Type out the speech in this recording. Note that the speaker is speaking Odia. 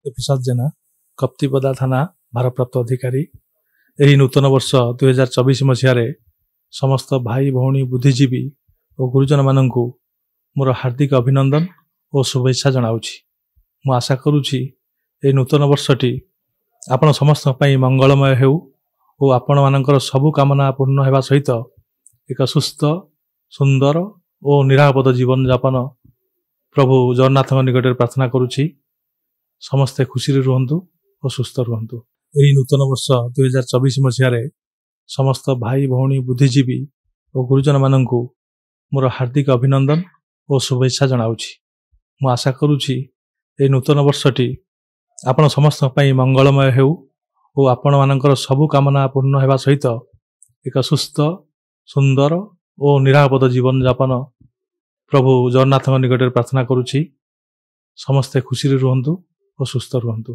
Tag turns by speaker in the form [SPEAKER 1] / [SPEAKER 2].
[SPEAKER 1] प्रसाद जेना कप्तिपदा थाना भारप्राप्त अधिकारी। ଏହି ନୂତନ ବର୍ଷ 2024 ମସିହାରେ ସମସ୍ତ ଭାଇ ଭଉଣୀ ବୁଦ୍ଧିଜୀବୀ ଓ ଗୁରୁଜନମାନଙ୍କୁ ମୋର ହାର୍ଦ୍ଦିକ ଅଭିନନ୍ଦନ ଓ ଶୁଭେଚ୍ଛା ଜଣାଉଛି। ମୁଁ ଆଶା କରୁଛି ଏହି ନୂତନ ବର୍ଷଟି ଆପଣ ସମସ୍ତଙ୍କ ପାଇଁ ମଙ୍ଗଳମୟ ହେଉ ଓ ଆପଣମାନଙ୍କର ସବୁ କାମନା ପୂର୍ଣ୍ଣ ହେବା ସହିତ ଏକ ସୁସ୍ଥ ସୁନ୍ଦର ଓ ନିରାପଦ ଜୀବନ ଯାପନ ପ୍ରଭୁ ଜଗନ୍ନାଥଙ୍କ ନିକଟରେ ପ୍ରାର୍ଥନା କରୁଛି। ସମସ୍ତେ ଖୁସିରେ ରୁହନ୍ତୁ ଓ ସୁସ୍ଥ ରୁହନ୍ତୁ। ଏହି ନୂତନ ବର୍ଷ 2024 ମସିହାରେ ସମସ୍ତ ଭାଇ ଭଉଣୀ ବୁଦ୍ଧିଜୀବୀ ଓ ଗୁରୁଜନମାନଙ୍କୁ ମୋର ହାର୍ଦ୍ଦିକ ଅଭିନନ୍ଦନ ଓ ଶୁଭେଚ୍ଛା ଜଣାଉଛି। ମୁଁ ଆଶା କରୁଛି ଏହି ନୂତନ ବର୍ଷଟି ଆପଣ ସମସ୍ତଙ୍କ ପାଇଁ ମଙ୍ଗଳମୟ ହେଉ ଓ ଆପଣମାନଙ୍କର ସବୁ କାମନା ପୂର୍ଣ୍ଣ ହେବା ସହିତ ଏକ ସୁସ୍ଥ ସୁନ୍ଦର ଓ ନିରାପଦ ଜୀବନ ଯାପନ ପ୍ରଭୁ ଜଗନ୍ନାଥଙ୍କ ନିକଟରେ ପ୍ରାର୍ଥନା କରୁଛି। ସମସ୍ତେ ଖୁସିରେ ରୁହନ୍ତୁ ଓ ସୁସ୍ଥ ରୁହନ୍ତୁ।